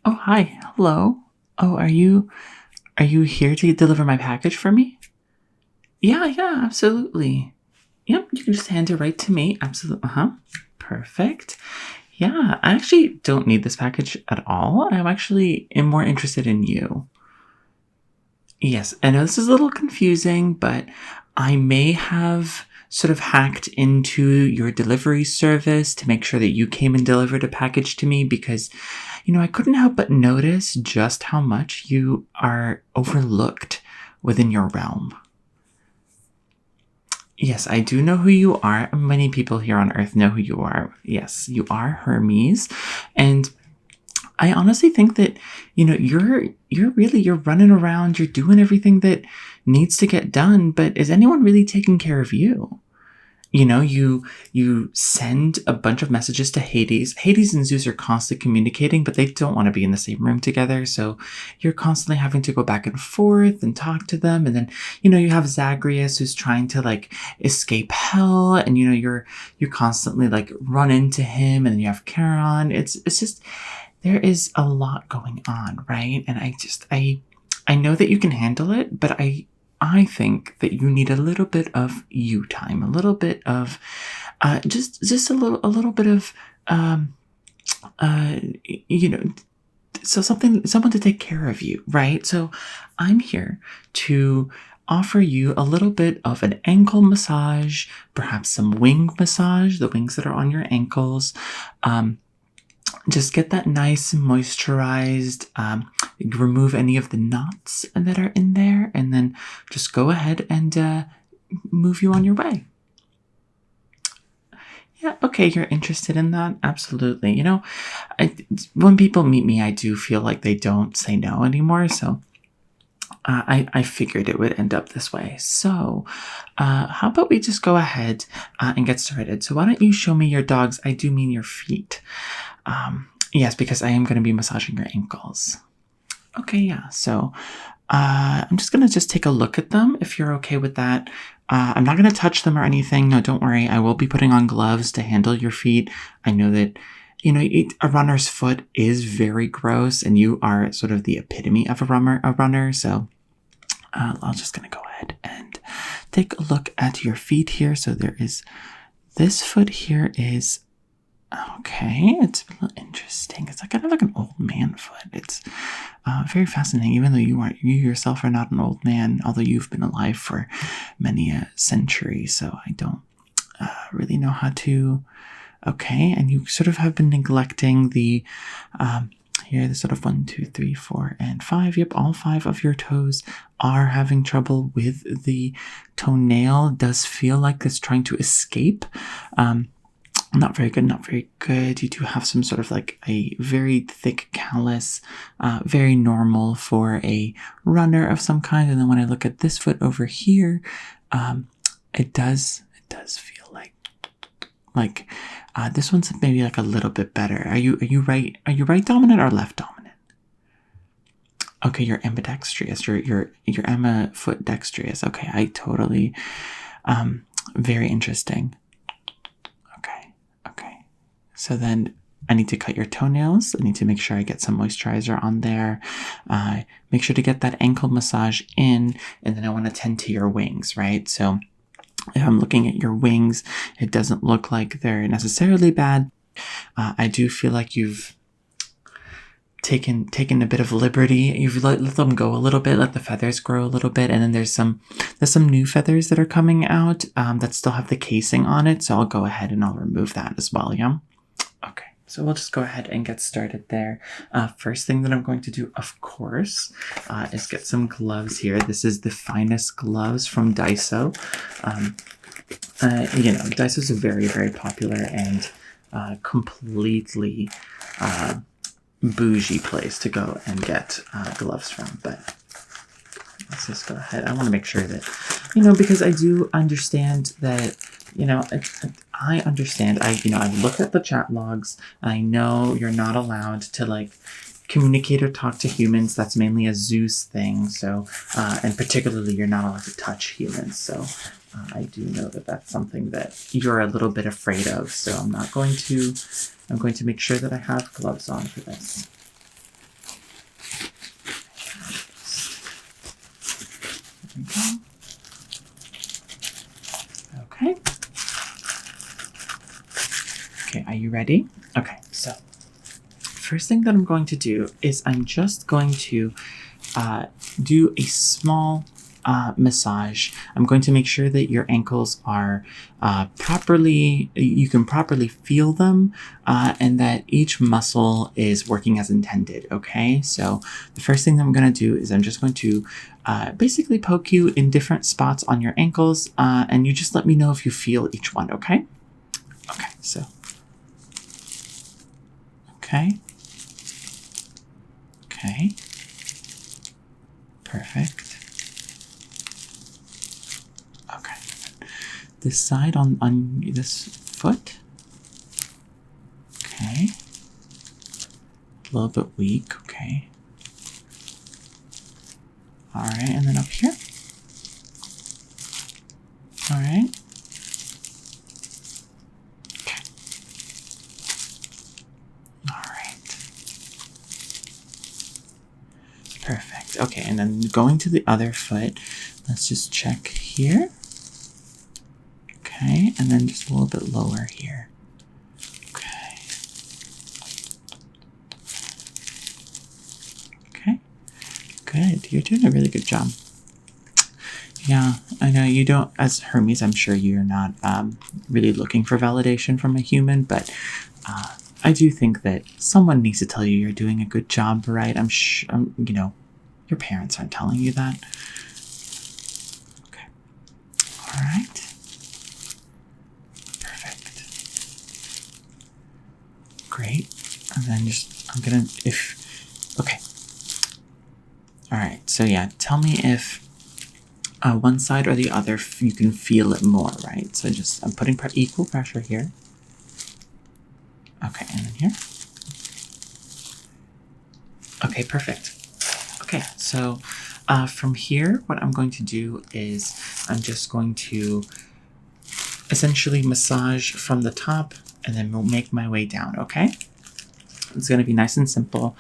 Oh, hi. Hello. Oh, are you here to deliver my package for me? Yeah, yeah, absolutely. Yep, you can just hand it right to me. Absolutely. Uh-huh. Perfect. Yeah, I actually don't need this package at all. I'm actually am more interested in you. Yes, I know this is a little confusing, but I may have sort of hacked into your delivery service to make sure that you came and delivered a package to me because, I couldn't help but notice just how much you are overlooked within your realm. Yes, I do know who you are. Many people here on Earth know who you are. Yes, you are Hermes, and I honestly think that you're running around, you're doing everything that needs to get done, but is anyone really taking care of you? You send a bunch of messages to Hades. Hades and Zeus are constantly communicating, but they don't want to be in the same room together. So you're constantly having to go back and forth and talk to them. And then, you have Zagreus who's trying to like escape hell, and you're constantly like run into him, and then you have Charon. It's just there is a lot going on, right? And I know that you can handle it, but I think that you need a little bit of you time, a little bit of just a little bit of um uh you know so someone to take care of you, right? So I'm here to offer you a little bit of an ankle massage, perhaps some wing massage, the wings that are on your ankles. Just get that nice and moisturized, remove any of the knots that are in there, and then just go ahead and move you on your way. Yeah, okay, you're interested in that? Absolutely. When people meet me, I do feel like they don't say no anymore, so I figured it would end up this way. So, how about we just go ahead and get started? So, why don't you show me your dogs? I do mean your feet. Yes, because I am going to be massaging your ankles. Okay, yeah. So I'm just going to just take a look at them if you're okay with that. I'm not going to touch them or anything. No, don't worry. I will be putting on gloves to handle your feet. I know that, a runner's foot is very gross, and you are sort of the epitome of a runner. So I'm just going to go ahead and take a look at your feet here. So there is this foot here is okay. It's a little interesting. It's like kind of like an old man foot. It's very fascinating, even though you yourself are not an old man, although you've been alive for many a century. So I don't really know how to. Okay, and you sort of have been neglecting the. Here, the sort of 1, 2, 3, 4, and 5. Yep, all 5 of your toes are having trouble with the toenail. It does feel like it's trying to escape. Not very good, not very good. You do have some sort of like a very thick callus, very normal for a runner of some kind. And then when I look at this foot over here, it does feel like this one's maybe like a little bit better. Are you right dominant or left dominant? Okay, you're ambidextrous. You're Emma foot dextrous. Okay, I totally very interesting. Okay. So then I need to cut your toenails. I need to make sure I get some moisturizer on there. Make sure to get that ankle massage in, and then I want to tend to your wings, right? So if I'm looking at your wings, it doesn't look like they're necessarily bad. I do feel like you've taken a bit of liberty. You've let them go a little bit, let the feathers grow a little bit, and then there's some new feathers that are coming out that still have the casing on it. So I'll go ahead and I'll remove that as well. Yeah. Okay. So we'll just go ahead and get started there. First thing that I'm going to do, of course, is get some gloves here. This is the finest gloves from Daiso. Daiso's a very, very popular and completely bougie place to go and get gloves from. But let's just go ahead. I want to make sure that, because I do understand that, I understand. I look at the chat logs. I know you're not allowed to like communicate or talk to humans. That's mainly a Zeus thing. So, and particularly you're not allowed to touch humans. So I do know that that's something that you're a little bit afraid of. So I'm going to make sure that I have gloves on for this. ready? Okay, so first thing that I'm going to do is I'm just going to do a small massage. I'm going to make sure that your ankles are you can properly feel them, and that each muscle is working as intended, okay? So the first thing that I'm going to do is I'm just going to basically poke you in different spots on your ankles, and you just let me know if you feel each one, okay? Okay, so. Okay. Okay. Perfect. Okay. This side on this foot. Okay. A little bit weak. Okay. All right, and then up here. All right. Okay. All right. Perfect. Okay, and then going to the other foot, let's just check here. Okay, and then just a little bit lower here. Okay. Okay. Good. You're doing a really good job. Yeah, I know you don't, as Hermes, I'm sure you're not really looking for validation from a human, but I do think that someone needs to tell you you're doing a good job, right? I'm sure, you know, your parents aren't telling you that. Okay. All right. Perfect. Great. And then okay. All right. So yeah, tell me if one side or the other, you can feel it more, right? So I'm putting equal pressure here. Okay, and then here. Okay, perfect. Okay, so from here, what I'm going to do is I'm just going to essentially massage from the top and then we'll make my way down, okay? It's going to be nice and simple.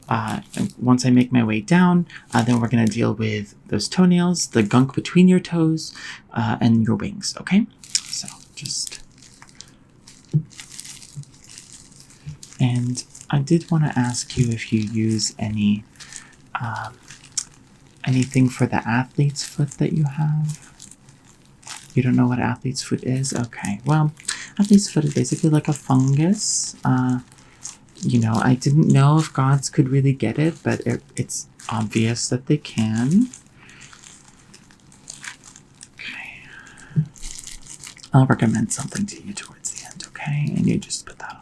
And once I make my way down, then we're going to deal with those toenails, the gunk between your toes, and your wings, okay? So just... And I did want to ask you if you use anything for the athlete's foot that you have. You don't know what athlete's foot is? Okay, well, athlete's foot is basically like a fungus. You know, I didn't know if gods could really get it, but it's obvious that they can. Okay. I'll recommend something to you towards the end, okay? And you just put that on.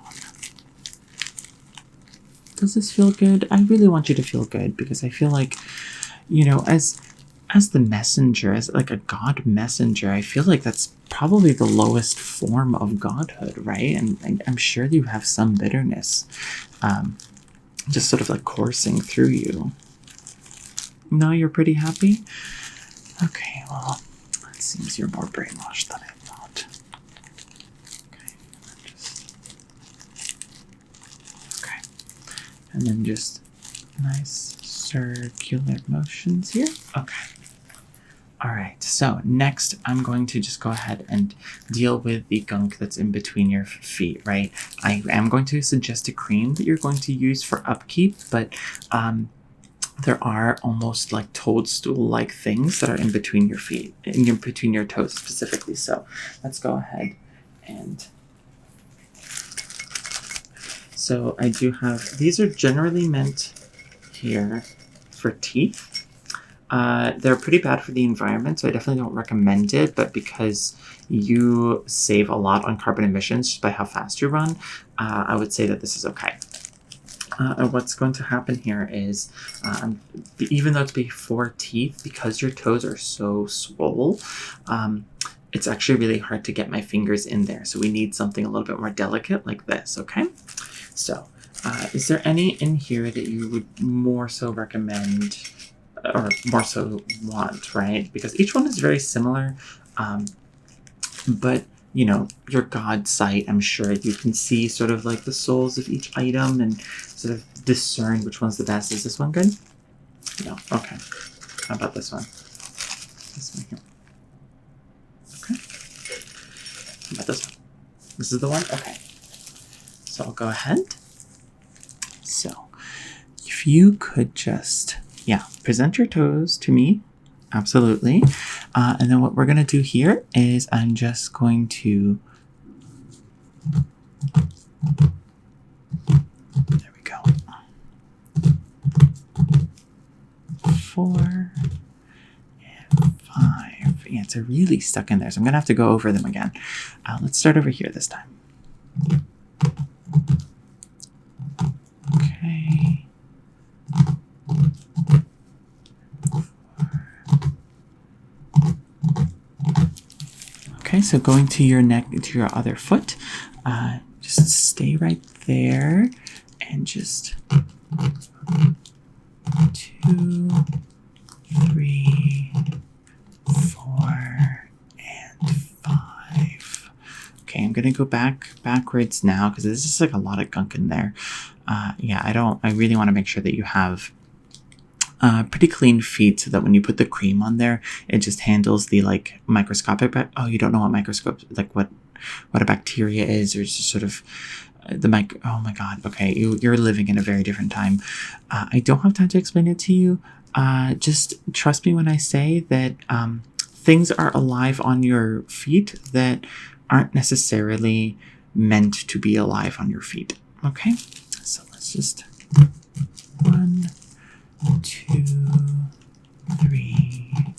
Does this feel good? I really want you to feel good because I feel like, you know, as the messenger, as like a god messenger, I feel like that's probably the lowest form of godhood, right? And I'm sure you have some bitterness just sort of like coursing through you. No, you're pretty happy? Okay, well, it seems you're more brainwashed than I thought. Okay. And then just nice circular motions here. Okay. All right, so next I'm going to just go ahead and deal with the gunk that's in between your feet, right? I am going to suggest a cream that you're going to use for upkeep, but there are almost like toadstool-like things that are in between your feet, between your toes specifically. So let's go ahead and... So I do have, these are generally meant here for teeth. They're pretty bad for the environment, so I definitely don't recommend it, but because you save a lot on carbon emissions just by how fast you run, I would say that this is okay. And what's going to happen here is, even though it's before teeth, because your toes are so swole, it's actually really hard to get my fingers in there, so we need something a little bit more delicate like this, okay? So, is there any in here that you would more so recommend or more so want, right? Because each one is very similar, but you know, your God sight, I'm sure you can see sort of like the souls of each item and sort of discern which one's the best. Is this one good? No. Okay. How about this one? This one here. Okay. How about this one? This is the one? Okay. So I'll go ahead. So if you could just, present your toes to me. Absolutely. And then what we're going to do here is I'm just going to, there we go. 4 and 5. Yeah, it's really stuck in there. So I'm going to have to go over them again. Let's start over here this time. Okay. Okay, so going to your neck, to your other foot, just stay right there and just 2, 3, 4, and 5. Okay, I'm gonna go backwards now because there's just like a lot of gunk in there. I really want to make sure that you have pretty clean feet so that when you put the cream on there, it just handles the like microscopic. Oh, you don't know what microscope, like what a bacteria is, or just sort of oh my God. Okay. You're living in a very different time. I don't have time to explain it to you. Just trust me when I say that, things are alive on your feet that aren't necessarily meant to be alive on your feet. Okay. So let's just 1, 2, 3,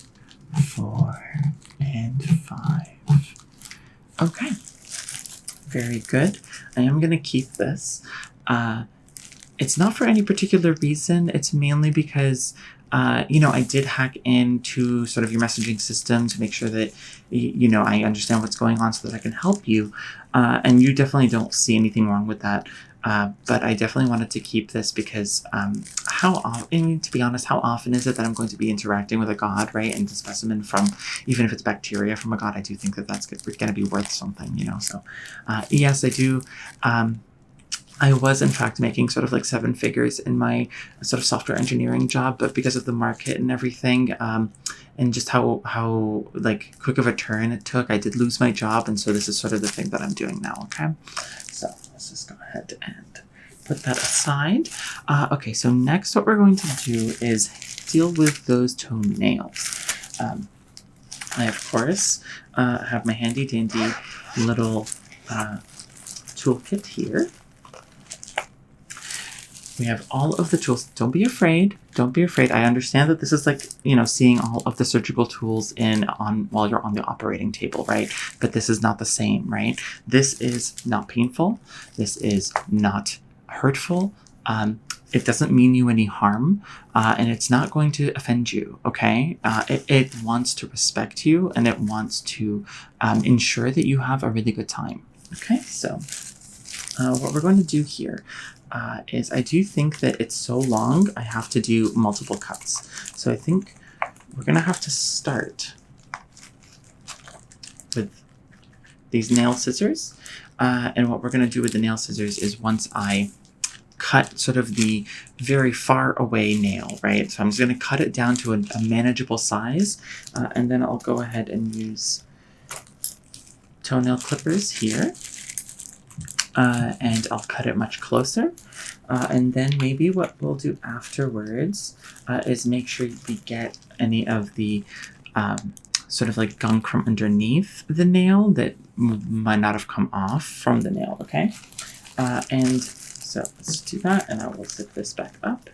4, and 5. Okay. Very good. I am going to keep this. It's not for any particular reason. It's mainly because, I did hack into sort of your messaging system to make sure that, I understand what's going on so that I can help you. And you definitely don't see anything wrong with that. But I definitely wanted to keep this because to be honest, how often is it that I'm going to be interacting with a god, right? And the specimen from, even if it's bacteria from a god, I do think that that's going to be worth something, So, yes, I do. I was, in fact, making sort of like 7 figures in my sort of software engineering job, but because of the market and everything, and just how like quick of a turn it took, I did lose my job. And so this is sort of the thing that I'm doing now. Okay. So let's just go ahead and put that aside. Okay. So next what we're going to do is deal with those toenails. I, of course, have my handy dandy little, toolkit here. We have all of the tools. Don't be afraid. Don't be afraid. I understand that this is like, seeing all of the surgical tools while you're on the operating table, right? But this is not the same, right? This is not painful. This is not hurtful. It doesn't mean you any harm, and it's not going to offend you, okay? It wants to respect you, and it wants to ensure that you have a really good time, okay? So what we're going to do here is I do think that it's so long, I have to do multiple cuts. So I think we're going to have to start with these nail scissors. And what we're going to do with the nail scissors is once I cut sort of the very far away nail, right? So I'm just going to cut it down to a manageable size. And then I'll go ahead and use toenail clippers here. And I'll cut it much closer. And then maybe what we'll do afterwards is make sure we get any of the sort of like gunk from underneath the nail that might not have come off from the nail, okay? And so let's do that, and I will zip this back up.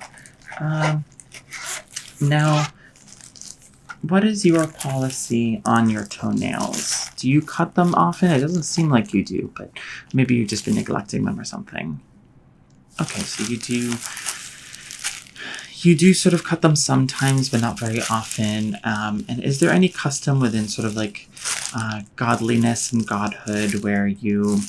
Now, what is your policy on your toenails? Do you cut them often? It doesn't seem like you do, but maybe you've just been neglecting them or something. Okay, so you do sort of cut them sometimes, but not very often. And is there any custom within sort of like godliness and godhood where you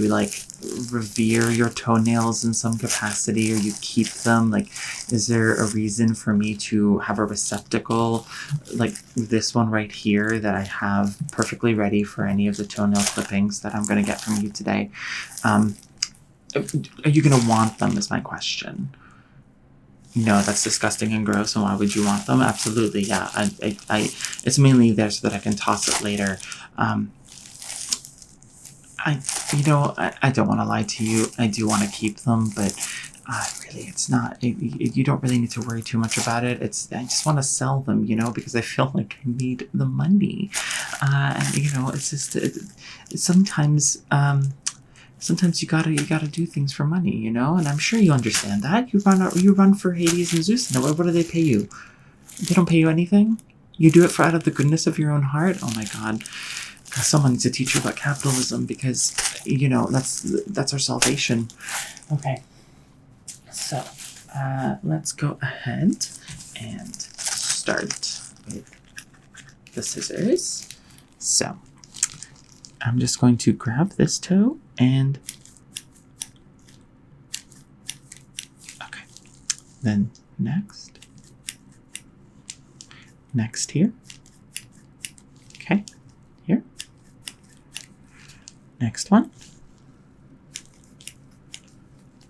like revere your toenails in some capacity, or you keep them? Like, is there a reason for me to have a receptacle like this one right here that I have perfectly ready for any of the toenail clippings that I'm going to get from you today? Are you going to want them is my question. No, that's disgusting and gross, and why would you want them? Absolutely, yeah. I it's mainly there so that I can toss it later. I don't want to lie to you. I do want to keep them, but really, it's not. You don't really need to worry too much about it. I just want to sell them, because I feel like I need the money. And it's just sometimes. Sometimes you gotta do things for money, and I'm sure you understand that. You run for Hades and Zeus, and what do they pay you? They don't pay you anything. You do it out of the goodness of your own heart. Oh my God. Someone needs to teach you about capitalism because, that's our salvation. Okay. So, let's go ahead and start with the scissors. So, I'm just going to grab this toe and... Okay. Then next here. Okay. Here. Next one.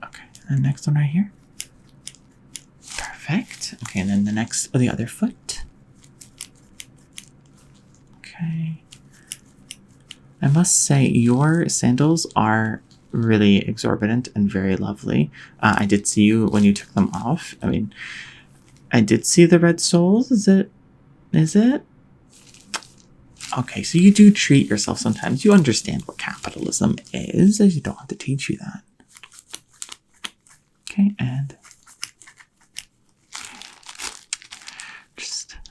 Okay. And next one right here. Perfect. Okay, and then the other foot. Okay. I must say, your sandals are really exorbitant and very lovely. I did see you when you took them off. I mean, I did see the red soles. Is it? Okay, so you do treat yourself sometimes. You understand what capitalism is. You don't have to teach you that. Okay, and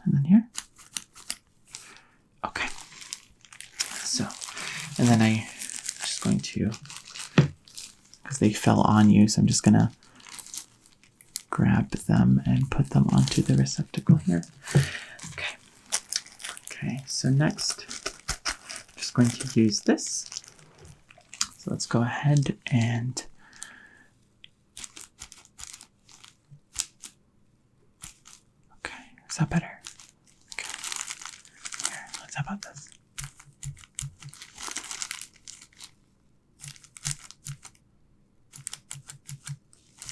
then here. Okay. So, and then I'm just going to, because they fell on you, so I'm just gonna grab them and put them onto the receptacle here. Okay, so next, I'm just going to use this. So let's go ahead and okay, is that better? Okay, here, how about this?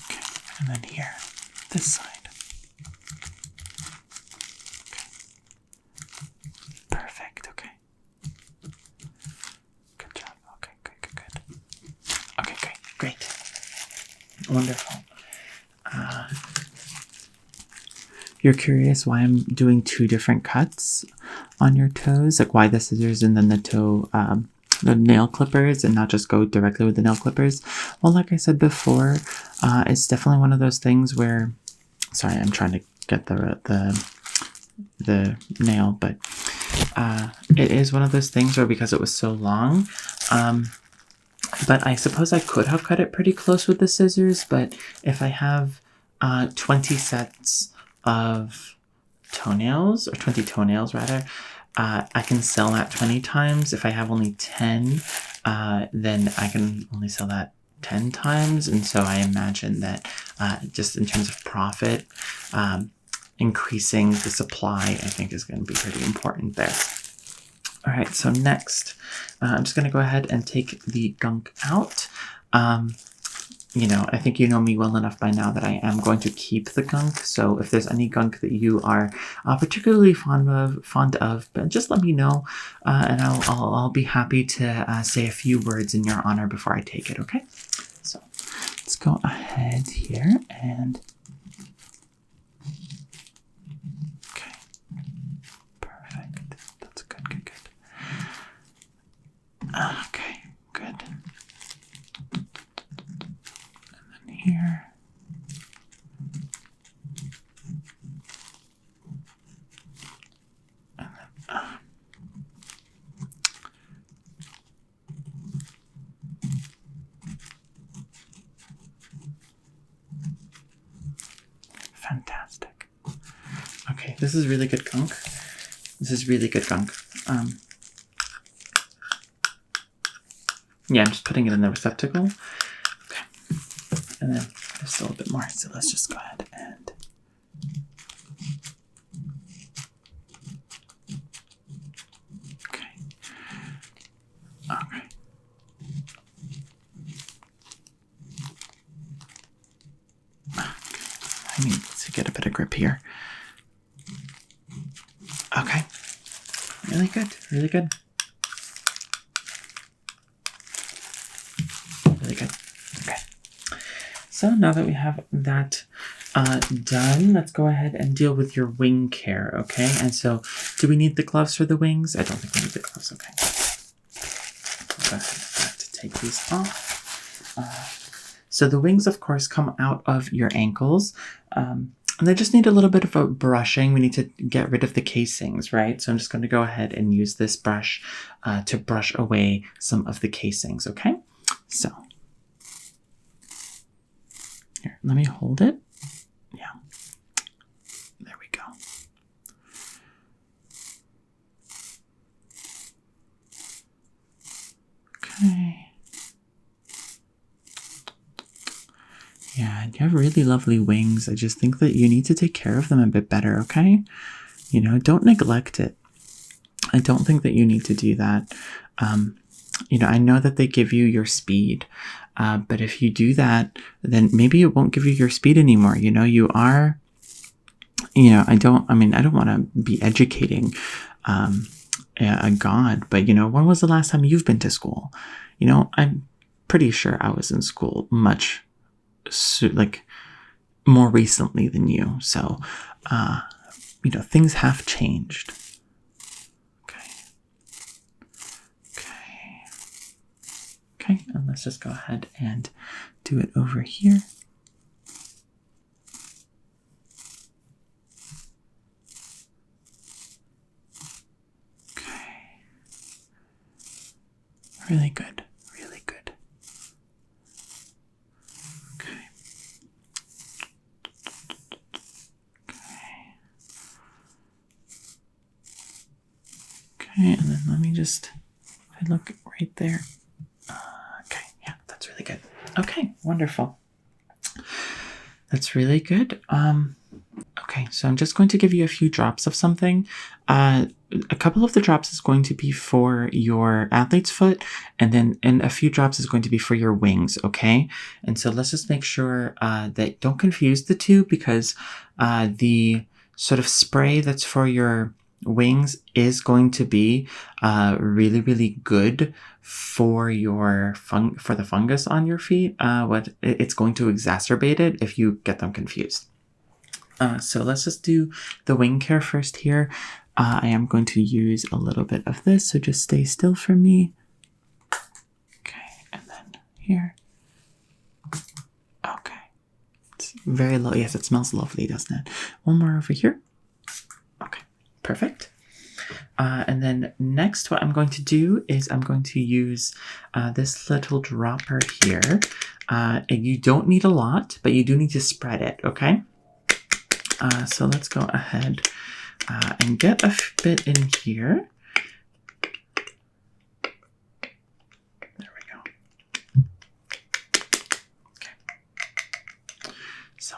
Okay, and then here, this side. Wonderful. You're curious why I'm doing two different cuts on your toes, like why the scissors and then the nail clippers, and not just go directly with the nail clippers. Well, like I said before, it's definitely one of those things where, sorry, I'm trying to get the nail, but it is one of those things where, because it was so long, but I suppose I could have cut it pretty close with the scissors, but if I have 20 sets of toenails, or 20 toenails rather, I can sell that 20 times. If I have only 10, then I can only sell that 10 times. And so I imagine that just in terms of profit, increasing the supply, I think, is going to be pretty important there. All right, so next, I'm just going to go ahead and take the gunk out. I think you know me well enough by now that I am going to keep the gunk. So if there's any gunk that you are particularly fond of, but just let me know, and I'll be happy to say a few words in your honor before I take it. Okay. So let's go ahead here and. Okay. Perfect. That's good. Okay. Good. Here. And then, fantastic. Okay, this is really good gunk. Yeah, I'm just putting it in the receptacle. Okay. And then there's still a bit more, so let's just go ahead and okay. I need to get a bit of grip here. Okay. Really good. so now that we have that done, let's go ahead and deal with your wing care, okay? And so, do we need the gloves for the wings? I don't think we need the gloves, okay. Go ahead and have to take these off. So the wings, of course, come out of your ankles, and they just need a little bit of a brushing. We need to get rid of the casings, right? So I'm just going to go ahead and use this brush to brush away some of the casings, okay? So, here, let me hold it. Yeah. There we go. Okay. Yeah, you have really lovely wings. I just think that you need to take care of them a bit better, okay? You know, don't neglect it. I don't think that you need to do that. You know, I know that they give you your speed, but if you do that, then maybe it won't give you your speed anymore. You know, you are, you know, I don't want to be educating a god, but, you know, when was the last time you've been to school? You know, I'm pretty sure I was in school much more recently than you. So, you know, things have changed. Okay, and let's just go ahead and do it over here. Okay. Really good. Really good. Okay. Okay, and then let me just, if I look right there. Okay, yeah, that's really good. Okay, wonderful. That's really good. Okay, so I'm just going to give you a few drops of something. A couple of the drops is going to be for your athlete's foot, and a few drops is going to be for your wings, okay? And so let's just make sure that don't confuse the two, because the sort of spray that's for your wings is going to be really, really good for your for the fungus on your feet. It's going to exacerbate it if you get them confused. So let's just do the wing care first here. I am going to use a little bit of this, so just stay still for me. Okay, and then here. Okay. It's very low. Yes, it smells lovely, doesn't it? One more over here. Okay, perfect. And then next, what I'm going to do is I'm going to use this little dropper here. And you don't need a lot, but you do need to spread it, okay? So let's go ahead and get a bit in here. There we go. Okay. So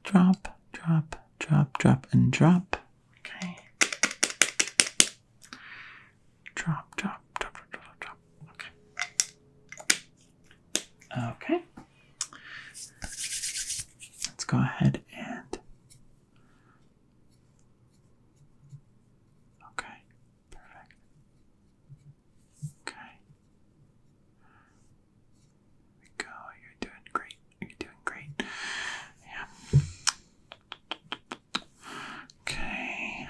drop, drop, drop, drop, and drop. Okay. Drop, drop, drop, drop, drop, drop. Okay. Okay. Let's go ahead and okay, perfect. Okay. There we go. You're doing great. You're doing great. Yeah. Okay.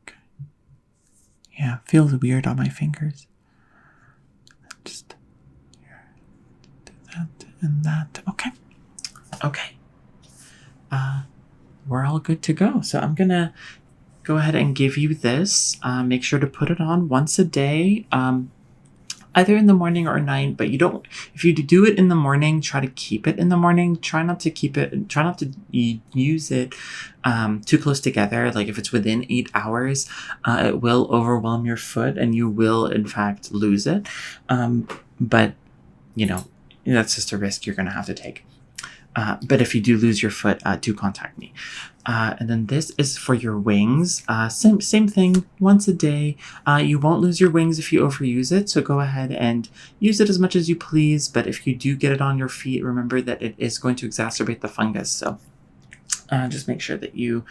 Okay. Yeah, it feels weird on my fingers. Just do that and that. Okay. Okay. We're all good to go. So I'm gonna go ahead and give you this. Make sure to put it on once a day, either in the morning or night. But if you do it in the morning, try to keep it in the morning. Try not to use it too close together. Like if it's within 8 hours, it will overwhelm your foot and you will in fact lose it. But you know, that's just a risk you're gonna have to take. But if you do lose your foot, do contact me. And then this is for your wings. Same thing, once a day. You won't lose your wings if you overuse it, so go ahead and use it as much as you please. But if you do get it on your feet, remember that it is going to exacerbate the fungus. So just make sure that you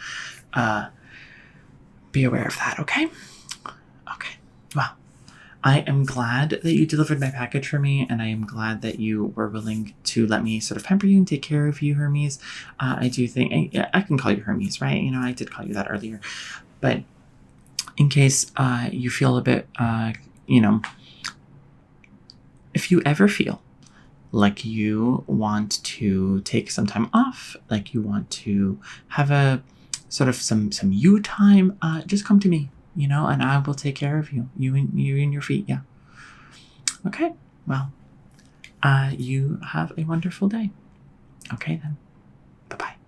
be aware of that, okay? Okay, well, I am glad that you delivered my package for me, and I am glad that you were willing to let me sort of pamper you and take care of you, Hermes. I do think I can call you Hermes, right? You know, I did call you that earlier. But in case you feel a bit, if you ever feel like you want to take some time off, like you want to have a sort of some you time, just come to me, and I will take care of you. You and your feet, yeah. Okay, well, you have a wonderful day. Okay then.